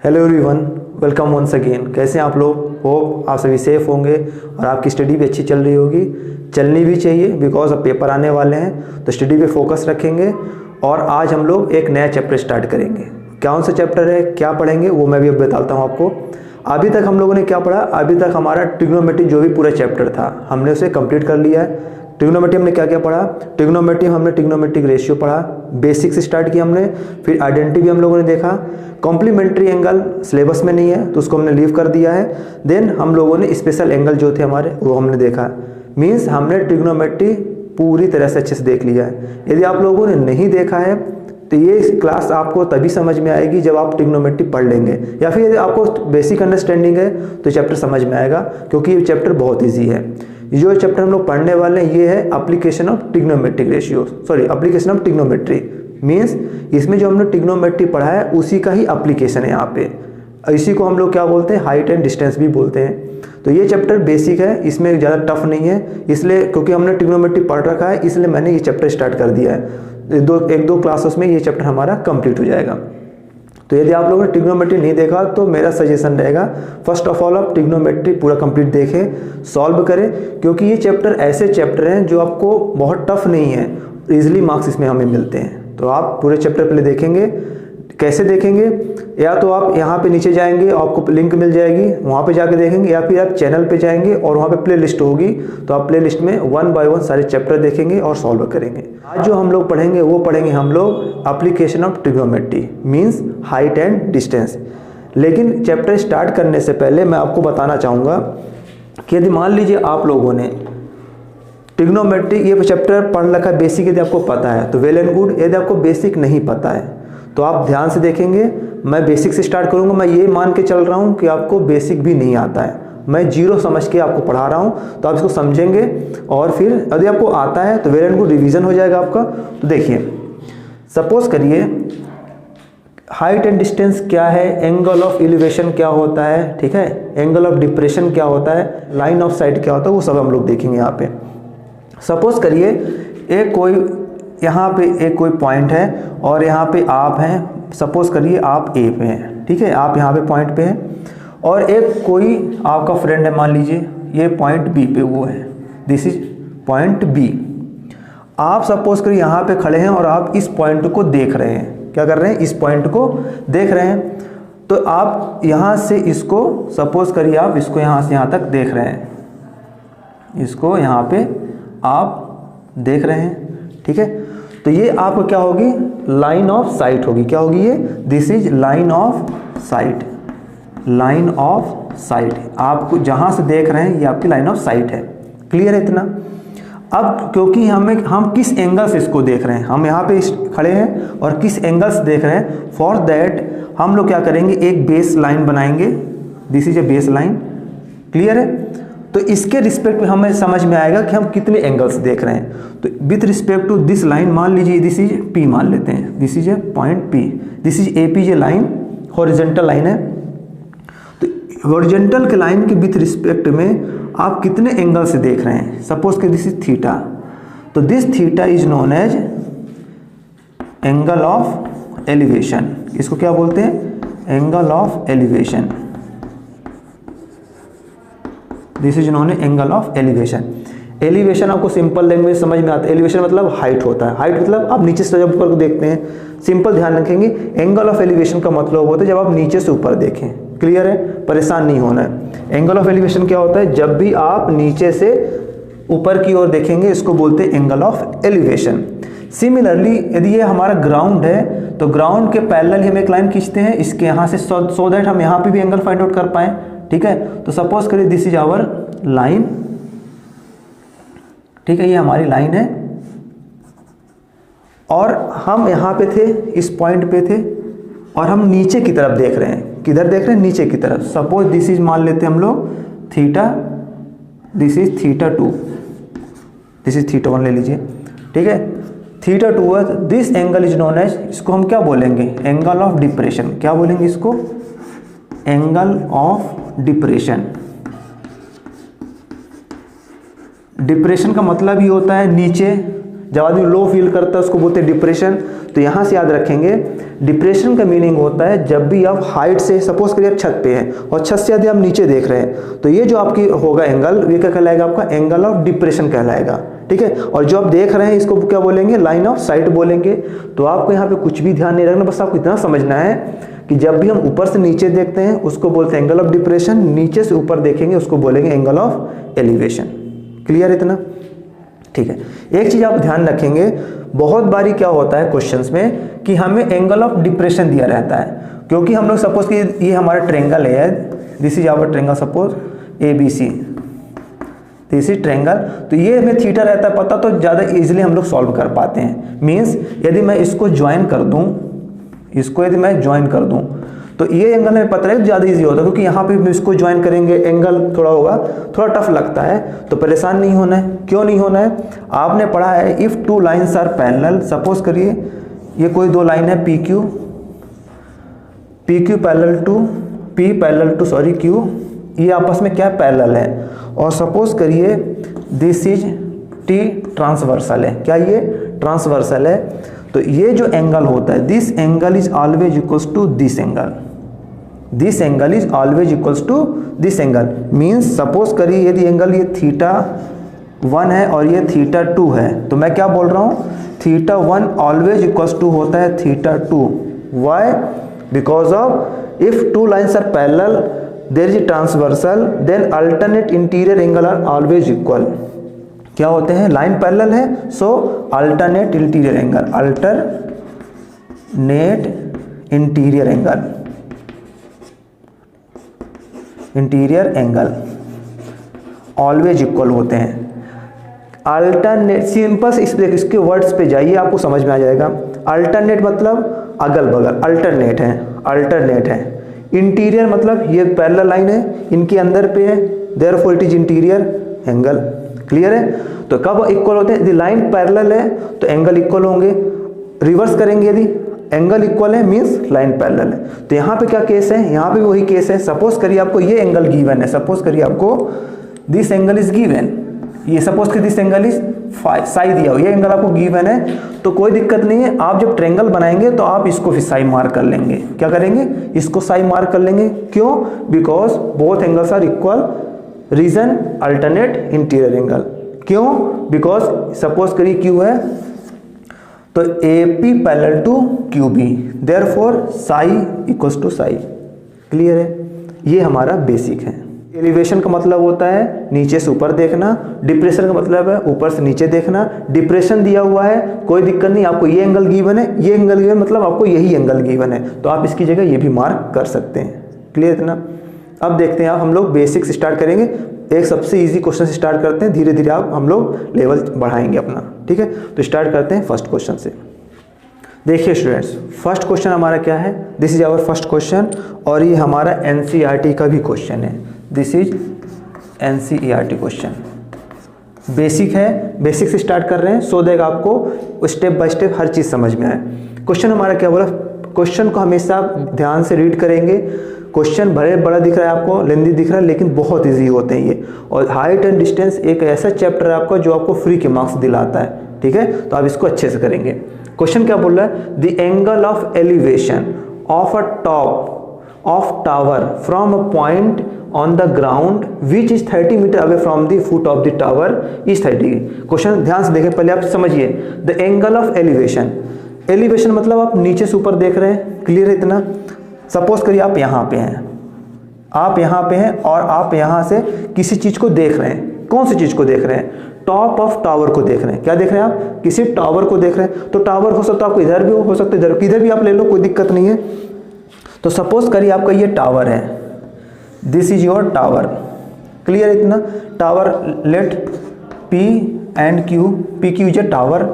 Hello everyone, welcome once again. कैसे हैं आप लोग? होप आप सभी सेफ होंगे और आपकी स्टडी भी अच्छी चल रही होगी। चलनी भी चाहिए बिकॉज अब पेपर आने वाले हैं, तो स्टडी पे फोकस रखेंगे। और आज हम लोग एक नया चैप्टर स्टार्ट करेंगे। कौन सा चैप्टर है, क्या पढ़ेंगे, वो मैं भी अब बताता हूँ आपको। अभी तक हम लोगों ने क्या पढ़ा? अभी तक हमारा ट्रिग्नोमेट्री जो भी पूरा चैप्टर था हमने उसे कंप्लीट कर लिया है। ट्रिग्नोमेट्री हमने क्या क्या पढ़ा? ट्रिग्नोमेट्री हमने ट्रिग्नोमेट्रिक रेशियो पढ़ा, बेसिक से स्टार्ट किया हमने। फिर आइडेंटिटी भी हम लोगों ने देखा। कॉम्प्लीमेंट्री एंगल सिलेबस में नहीं है तो उसको हमने लीव कर दिया है। देन हम लोगों ने स्पेशल एंगल जो थे हमारे वो हमने देखा। मीन्स हमने ट्रिग्नोमेट्री पूरी तरह से अच्छे से देख लिया है। यदि आप लोगों ने नहीं देखा है तो ये क्लास आपको तभी समझ में आएगी जब आप ट्रिग्नोमेट्री पढ़ लेंगे, या फिर यदि आपको बेसिक अंडरस्टैंडिंग है तो चैप्टर समझ में आएगा, क्योंकि ये चैप्टर बहुत ईजी है। जो चैप्टर हम लोग पढ़ने वाले हैं ये है application of trigonometric ratio, application of trigonometry. Means इसमें जो हमने ट्रिग्नोमेट्री पढ़ा है उसी का ही एप्लीकेशन है यहाँ पे। इसी को हम लोग क्या बोलते हैं? हाइट एंड डिस्टेंस भी बोलते हैं। तो ये चैप्टर बेसिक है, इसमें ज़्यादा टफ नहीं है, इसलिए क्योंकि हमने ट्रिग्नोमेट्री पढ़ रखा है इसलिए मैंने ये चैप्टर स्टार्ट कर दिया है। एक दो क्लासेस में ये चैप्टर हमारा कंप्लीट हो जाएगा। तो यदि आप लोगों ने ट्रिग्नोमेट्री नहीं देखा तो मेरा सजेशन रहेगा, फर्स्ट ऑफ ऑल आप ट्रिग्नोमेट्री पूरा कंप्लीट देखें, सॉल्व करें, क्योंकि ये चैप्टर ऐसे चैप्टर हैं जो आपको बहुत टफ नहीं है, इजीली मार्क्स इसमें हमें मिलते हैं। तो आप पूरे चैप्टर पहले देखेंगे। कैसे देखेंगे? या तो आप यहाँ पे नीचे जाएंगे, आपको लिंक मिल जाएगी, वहाँ पे जाके देखेंगे, या फिर आप चैनल पे जाएंगे और वहाँ पे प्ले लिस्ट होगी, तो आप प्ले लिस्ट में 1 बाय 1 सारे चैप्टर देखेंगे और सॉल्व करेंगे। आज जो हम लोग पढ़ेंगे वो पढ़ेंगे हम लोग application of trigonometry, means height and distance. लेकिन चैप्टर स्टार्ट करने से पहले मैं आपको बताना चाहूँगा कि यदि मान लीजिए आप लोगों ने ट्रिग्नोमेट्री ये चैप्टर पढ़ रखा है, बेसिक यदि आपको पता है तो वेल एंड गुड। यदि आपको बेसिक नहीं पता है तो आप ध्यान से देखेंगे। मैं बेसिक से स्टार्ट करूंगा। मैं ये मान के चल रहा हूँ कि आपको बेसिक भी नहीं आता है, मैं जीरो समझ के आपको पढ़ा रहा हूँ, तो आप इसको समझेंगे और फिर यदि आपको आता है तो वेल एंड गुड, रिवीजन हो जाएगा आपका। तो देखिए, सपोज करिए हाइट एंड डिस्टेंस क्या है, एंगल ऑफ एलिवेशन क्या होता है, ठीक है, एंगल ऑफ डिप्रेशन क्या होता है, लाइन ऑफ साइट क्या होता है, वो सब हम लोग देखेंगे यहाँ पे। सपोज करिए एक कोई यहाँ पे एक कोई पॉइंट है और यहाँ पे आप हैं। सपोज करिए आप ए पे हैं, ठीक है, आप यहाँ पे पॉइंट पे हैं, और एक कोई आपका फ्रेंड है, मान लीजिए ये पॉइंट बी पे वो है, दिस इज पॉइंट बी। आप सपोज करिए यहाँ पे खड़े हैं और आप इस पॉइंट को देख रहे हैं। क्या कर रहे हैं? इस पॉइंट को देख रहे हैं। तो आप यहाँ से इसको, सपोज करिए आप इसको यहाँ से यहाँ तक देख रहे हैं, इसको यहाँ पे आप देख रहे हैं, ठीक है। तो ये आपको क्या होगी? लाइन ऑफ साइट होगी। क्या होगी ये? This is line of site, line of site. आप जहां से देख रहे हैं ये आपकी लाइन ऑफ साइट है। क्लियर है इतना? अब क्योंकि हम किस एंगल से इसको देख रहे हैं, हम यहाँ पे खड़े हैं और किस एंगल से देख रहे हैं, फॉर दैट हम लोग क्या करेंगे, एक बेस लाइन बनाएंगे। This is A base line. Clear है? तो इसके रिस्पेक्ट में हमें समझ में आएगा कि हम कितने एंगल्स देख रहे हैं। तो with respect to this line, मान लीजिए दिस इज पी मान लेते हैं, this is a point P, this is a P, ये लाइन हॉरिजॉन्टल लाइन है। तो हॉरिजॉन्टल के लाइन के विथ रिस्पेक्ट में आप कितने एंगल से देख रहे हैं? सपोज कि दिस इज थीटा, तो this theta is known as angle of elevation. इसको क्या बोलते हैं? Angle of elevation. This is known angle of elevation. Elevation आपको सिंपल लैंग्वेज समझ में आता है। एलिवेशन मतलब हाइट होता है। हाइट मतलब आप नीचे से जब ऊपर देखते हैं, सिंपल ध्यान रखेंगे। एंगल ऑफ एलिवेशन का मतलब होता है जब आप नीचे से ऊपर देखें। क्लियर है? परेशान नहीं होना है। एंगल ऑफ एलिवेशन क्या होता है? जब भी आप नीचे से ऊपर की ओर देखेंगे, इसको बोलते हैं एंगल ऑफ एलिवेशन। सिमिलरली यदि ये हमारा ग्राउंड है तो ग्राउंड के पैरेलल हम एक लाइन खींचते हैं इसके यहाँ से, सो दैट हम यहाँ पे भी एंगल फाइंड आउट कर पाएं। ठीक है, तो सपोज करिए दिस इज आवर लाइन, ठीक है, ये हमारी लाइन है और हम यहाँ पे थे, इस पॉइंट पे थे और हम नीचे की तरफ देख रहे हैं। किधर देख रहे हैं? नीचे की तरफ। सपोज दिस इज मान लेते हैं हम लोग theta, this is theta 2, this is theta 1 ले लीजिए, ठीक है। Theta 2, this angle is known as, इसको हम क्या बोलेंगे? Angle of depression. क्या बोलेंगे इसको? Angle of depression. डिप्रेशन का मतलब ही होता है नीचे, जब आदमी लो फील करता है उसको बोलते हैं डिप्रेशन। तो यहाँ से याद रखेंगे, डिप्रेशन का मीनिंग होता है जब भी आप हाइट से, सपोज करिए आप छत पे हैं और छत से यदि आप नीचे देख रहे हैं, तो ये जो आपकी होगा एंगल, ये क्या कहलाएगा, आपका एंगल ऑफ डिप्रेशन कहलाएगा, ठीक है। और जो आप देख रहे हैं इसको क्या बोलेंगे, लाइन ऑफ साइट बोलेंगे। तो आपको यहाँ पे कुछ भी ध्यान नहीं रखना, बस आपको इतना समझना है कि जब भी हम ऊपर से नीचे देखते हैं उसको बोलते हैं एंगल ऑफ डिप्रेशन, नीचे से ऊपर देखेंगे उसको बोलेंगे एंगल ऑफ एलिवेशन। क्लियर इतना, ठीक है। एक चीज आप ध्यान रखेंगे, बहुत बारी क्या होता है क्वेश्चंस में कि हमें एंगल ऑफ डिप्रेशन दिया रहता है, क्योंकि हम लोग सपोज कि ये हमारा ट्रेंगल है, this is our triangle, suppose ABC, this is triangle, तो ये हमें थीटा रहता है पता, तो ज़्यादा इजीली हम लोग सॉल्व कर पाते हैं। मीन्स यदि मैं इसको ज्वाइन कर दूं, इसको यदि मैं ज्वाइन कर दूं तो ये एंगल हमें पता है ज़्यादा इजी होता है, क्योंकि यहाँ पे इसको ज्वाइन करेंगे एंगल थोड़ा होगा, थोड़ा टफ लगता है, तो परेशान नहीं होना है। क्यों नहीं होना है, आपने पढ़ा है if two lines are parallel, suppose करिए ये कोई दो लाइन है PQ पैरेलल टू Q, ये आपस में क्या पैरेलल है, और सपोज करिए दिस इज T ट्रांसवर्सल है, क्या ये ट्रांसवर्सल है, तो ये जो एंगल होता है, this angle is always equals to this angle, this angle is always equals to this angle. Means suppose करिए यदि एंगल ये θ1 है और ये θ2 है, तो मैं क्या बोल रहा हूँ, θ1 ऑलवेज इक्वल्स टू होता है θ2। Why, because of if two lines are parallel there is transversal then alternate interior angle are always equal. क्या होते हैं, लाइन पैरेलल है, so alternate interior angle, interior angle always equal होते हैं। Alternate, simple इसके words पे जाइए आपको समझ में आ जाएगा। अल्टरनेट मतलब अगल बगल, अल्टरनेट है। इंटीरियर मतलब ये पैरेलल लाइन है, इनके अंदर पे है, therefore it is interior angle. Clear है, तो कब इक्वल होते हैं, यदि लाइन पैरेलल है तो एंगल इक्वल होंगे, रिवर्स करेंगे यदि एंगल इक्वल है मींस लाइन पैरेलल है। तो यहाँ पे क्या केस है, यहाँ पे वही केस है। सपोज करिए आपको ये एंगल गिवन है, सपोज करिए आपको दिस एंगल इज गिवन, ये सपोज करिए दिस एंगल इज साई दिया हो, ये एंगल आपको गिवन है, तो कोई दिक्कत नहीं है। आप जब ट्रायंगल बनाएंगे तो आप इसको फिर साई मार्क कर लेंगे, क्या करेंगे, इसको साई मार्क कर लेंगे। क्यों, because both angles are equal, reason alternate interior angle. क्यों, बिकॉज सपोज करिए Q है तो AP parallel to QB, therefore psi equals to psi. Clear है, ये हमारा बेसिक है। एलिवेशन का मतलब होता है नीचे से ऊपर देखना, डिप्रेशन का मतलब है ऊपर से नीचे देखना। डिप्रेशन दिया हुआ है, कोई दिक्कत नहीं, आपको ये एंगल गिवन है, ये एंगल गिवन मतलब आपको यही एंगल गिवन है, तो आप इसकी जगह ये भी मार्क कर सकते हैं। क्लियर है ना। अब देखते हैं आप, हम लोग बेसिक से स्टार्ट करेंगे, एक सबसे इजी क्वेश्चन से स्टार्ट करते हैं, धीरे धीरे आप हम लोग लेवल बढ़ाएंगे अपना, ठीक है। तो स्टार्ट करते हैं फर्स्ट क्वेश्चन से। देखिए स्टूडेंट्स, फर्स्ट क्वेश्चन हमारा क्या है, this is our first question, और ये हमारा NCERT का भी क्वेश्चन है। This is NCERT question, basic है, बेसिक से स्टार्ट कर रहे हैं सो दैट आपको स्टेप बाय स्टेप हर चीज़ समझ में आए। क्वेश्चन हमारा क्या बोला, क्वेश्चन को हमेशा ध्यान से रीड करेंगे। क्वेश्चन भले बड़ा दिख रहा है आपको, लेंदी दिख रहा है, लेकिन बहुत इजी होते हैं ये। और हाइट एंड डिस्टेंस एक ऐसा चैप्टर है आपका जो आपको फ्री के मार्क्स दिलाता है, ठीक है, तो आप इसको अच्छे से करेंगे। क्वेश्चन क्या बोल रहा है, the angle of elevation of a top of tower from a point on the ground which is 30 metre away from the foot of the tower is 30। Question ध्यान से देखें, पहले आप समझिए the angle of elevation. Elevation मतलब आप नीचे से ऊपर देख रहे हैं, क्लियर है इतना। सपोज करिए आप यहाँ पे हैं, आप यहाँ पे हैं और आप यहाँ से किसी चीज़ को देख रहे हैं। कौन सी चीज़ को देख रहे हैं, टॉप ऑफ टावर को देख रहे हैं। क्या देख रहे हैं आप, किसी टावर को देख रहे हैं। तो टावर हो सकता है आपको इधर भी हो सकता है इधर, किधर भी आप ले लो, कोई दिक्कत नहीं है। तो सपोज करिए आपका ये टावर है, this is your tower. Clear है इतना। Tower let P and Q, PQ is a tower.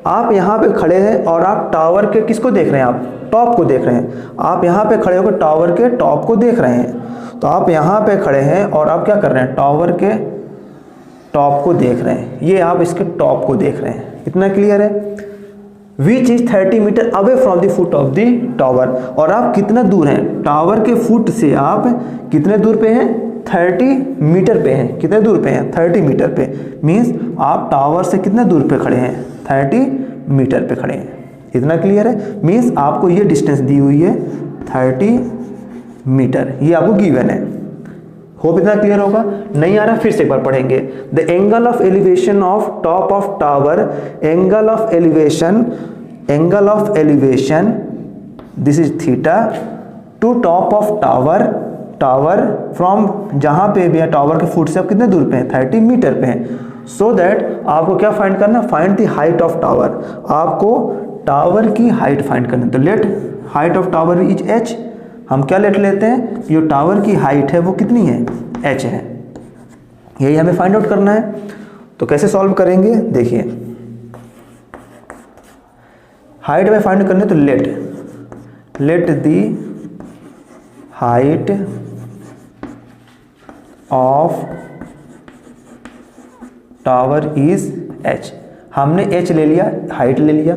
आप यहाँ पे खड़े हैं और आप टावर के किसको देख रहे हैं, आप टॉप को देख रहे हैं। आप यहाँ पे खड़े होकर टावर के टॉप को देख रहे हैं। तो आप यहाँ पे खड़े हैं और आप क्या कर रहे हैं, टावर के टॉप को देख रहे हैं। ये आप इसके टॉप को देख रहे हैं, इतना क्लियर है। Which is 30 metre away from the foot of the tower. और आप कितना दूर हैं, टावर के फुट से आप कितने दूर पे हैं, 30 मीटर पे हैं। कितने दूर पे हैं, 30 मीटर पे। मीन्स आप टावर से कितने दूर पे खड़े हैं, 30 मीटर पे खड़े हैं। इतना क्लियर है? मीन्स आपको ये डिस्टेंस दी हुई है 30 मीटर, ये आपको गिवन है। होप इतना क्लियर होगा। नहीं आ रहा फिर से एक बार पढ़ेंगे। The angle of elevation of top of tower, angle of elevation this is theta two top of tower from जहां पे भी है टावर के फुट से आप कितने दूर पे हैं, 30 मीटर पे हैं। सो दैट आपको क्या फाइंड करना, find the height of tower, आपको टावर की हाइट फाइंड करना। तो let height of tower is h, हम क्या लेट लेते हैं, जो टावर की हाइट है वो कितनी है, h है। यही हमें फाइंड आउट करना है। तो कैसे सॉल्व करेंगे, देखिए हाइट में फाइंड करने, तो let the height of tower is h, हमने h ले लिया, हाइट ले लिया।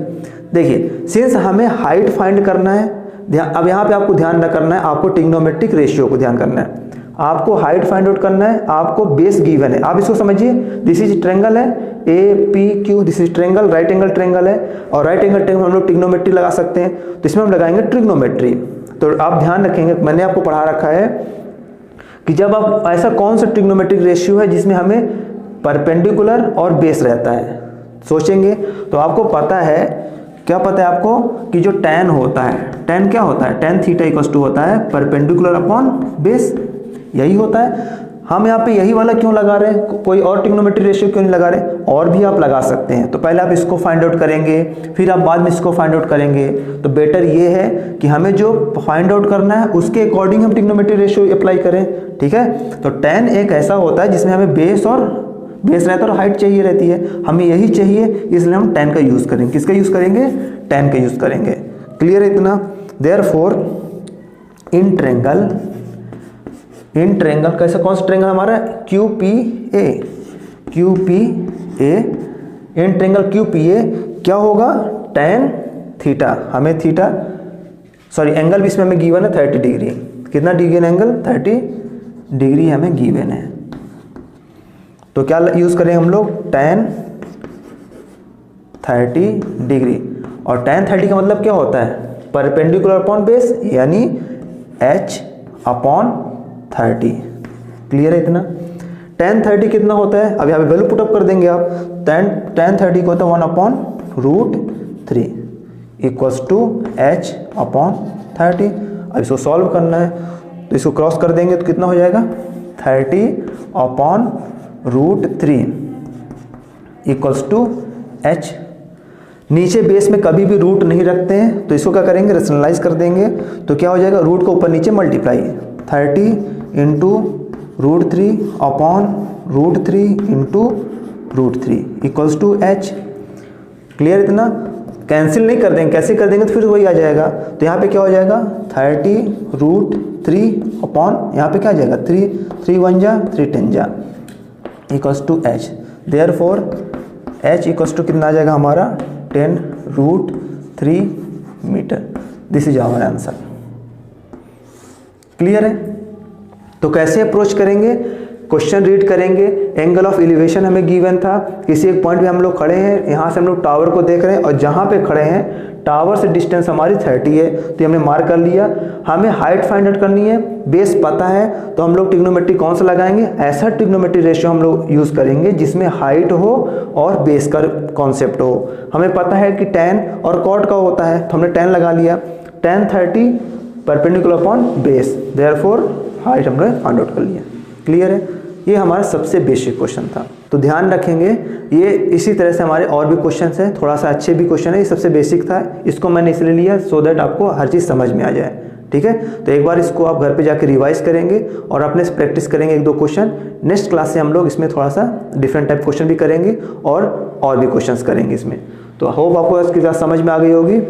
देखिए सिंस हमें हाइट फाइंड करना है, अब यहाँ पे आपको ध्यान न करना है, आपको ट्रिग्नोमेट्रिक रेशियो को ध्यान करना है। आपको हाइट फाइंड आउट करना है, आपको बेस गिवन है। आप इसको समझिए, दिस इज ट्रायंगल है APQ, this is triangle, right angle triangle है, और राइट एंगल ट्रायंगल हम लोग ट्रिग्नोमेट्री लगा सकते हैं, तो इसमें हम लगाएंगे ट्रिग्नोमेट्री। तो आप ध्यान रखेंगे, मैंने आपको पढ़ा रखा है कि जब आप ऐसा कौन सा ट्रिग्नोमेट्रिक रेशियो है जिसमें हमें परपेंडिकुलर और बेस रहता है, सोचेंगे तो आपको पता है, क्या पता है आपको, कि जो tan होता है, tan क्या होता है, tan थीटा इक्वल टू होता है परपेंडिकुलर अपॉन बेस, यही होता है। हम यहाँ पे यही वाला क्यों लगा रहे हैं, कोई और ट्रिग्नोमेट्रिक रेशियो क्यों नहीं लगा रहे, और भी आप लगा सकते हैं। तो पहले आप इसको फाइंड आउट करेंगे, फिर आप बाद में इसको फाइंड आउट करेंगे। तो बेटर ये है कि हमें जो फाइंड आउट करना है उसके अकॉर्डिंग हम ट्रिग्नोमेट्रिक रेशियो अप्लाई करें, ठीक है। तो tan एक ऐसा होता है जिसमें हमें बेस रहता है और हाइट चाहिए रहती है, हमें यही चाहिए, इसलिए हम tan का यूज़ करेंगे। किसका यूज़ करेंगे, tan का यूज़ करेंगे। क्लियर है इतना? देयरफॉर इन ट्रायंगल कैसा, कौन सा ट्रायंगल हमारा, QPA, इन ट्रायंगल QPA क्या होगा, tan थीटा, हमें थीटा सॉरी एंगल भी इसमें हमें गिवन है 30 डिग्री। कितना डिग्री एंगल, 30 डिग्री हमें गिवन है। तो क्या यूज़ करें हम लोग, tan 30 डिग्री, और tan 30 का मतलब क्या होता है, परपेंडिकुलर अपॉन बेस, यानी h अपॉन 30। क्लियर है इतना? tan 30 कितना होता है, अब यहाँ पे वैल्यू पुटअप कर देंगे आप, tan 30 को होता है 1 upon √3 equals to h upon 30। अब इसको सॉल्व करना है, तो इसको क्रॉस कर देंगे तो कितना हो जाएगा, 30 अपॉन √3 इक्वल्स टू h। नीचे बेस में कभी भी रूट नहीं रखते हैं, तो इसको क्या करेंगे, रेशनलाइज कर देंगे। तो क्या हो जाएगा, रूट को ऊपर नीचे multiply, 30 into √3 upon √3 into √3 equals to h। Clear इतना? कैंसिल नहीं कर देंगे, कैसे कर देंगे तो फिर वही आ जाएगा। तो यहाँ पे क्या हो जाएगा, 30 √3 अपॉन यहाँ पे क्या आ जाएगा, 3 1 जा 3 10 जा equals to h। Therefore h equals to कितना आ जाएगा हमारा, 10 √3 metre. This is our answer. Clear है? तो कैसे अप्रोच करेंगे, क्वेश्चन रीड करेंगे, एंगल ऑफ एलिवेशन हमें गिवन था, किसी एक पॉइंट पे हम लोग खड़े हैं, यहाँ से हम लोग टावर को देख रहे हैं, और जहाँ पे खड़े हैं टावर से डिस्टेंस हमारी 30 है, तो हमने मार्क कर लिया। हमें हाइट फाइंड आउट करनी है, बेस पता है, तो हम लोग ट्रिग्नोमेट्री कौन सा लगाएंगे, ऐसा ट्रिग्नोमेट्री रेशियो हम लोग यूज़ करेंगे जिसमें हाइट हो और बेस का कॉन्सेप्ट हो। हमें पता है कि tan और cot का होता है, तो हमने tan लगा लिया, tan 30 perpendicular upon base, therefore height हमने फाइंड आउट कर लिया। क्लियर है? ये हमारा सबसे बेसिक क्वेश्चन था। तो ध्यान रखेंगे, ये इसी तरह से हमारे और भी क्वेश्चन हैं, थोड़ा सा अच्छे भी क्वेश्चन है, ये सबसे बेसिक था, इसको मैंने इसलिए लिया सो दैट आपको हर चीज़ समझ में आ जाए। ठीक है, तो एक बार इसको आप घर पे जाके रिवाइज करेंगे और अपने से प्रैक्टिस करेंगे 1-2 क्वेश्चन। नेक्स्ट क्लास से हम लोग इसमें थोड़ा सा डिफरेंट टाइप क्वेश्चन भी करेंगे और भी क्वेश्चंस करेंगे इसमें। तो होप आपको इसकी क्लास समझ में आ गई होगी।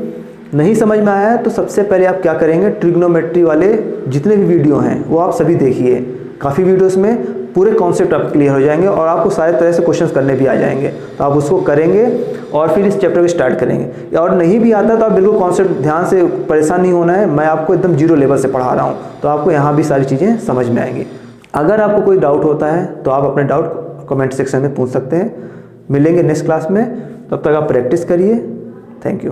नहीं समझ में आया है तो सबसे पहले आप क्या करेंगे, ट्रिग्नोमेट्री वाले जितने भी वीडियो हैं वो आप सभी देखिए। काफ़ी वीडियोस में पूरे कॉन्सेप्ट आप क्लियर हो जाएंगे और आपको सारे तरह से क्वेश्चंस करने भी आ जाएंगे। तो आप उसको करेंगे और फिर इस चैप्टर को स्टार्ट करेंगे। और नहीं भी आता तो आप बिल्कुल कॉन्सेप्ट ध्यान से, परेशान नहीं होना है, मैं आपको एकदम 0 लेवल से पढ़ा रहा हूँ, तो आपको यहाँ भी सारी चीज़ें समझ में आएंगी। अगर आपको कोई डाउट होता है तो आप अपने डाउट कमेंट सेक्शन में पूछ सकते हैं। मिलेंगे नेक्स्ट क्लास में। तब तक आप प्रैक्टिस करिए। Thank you.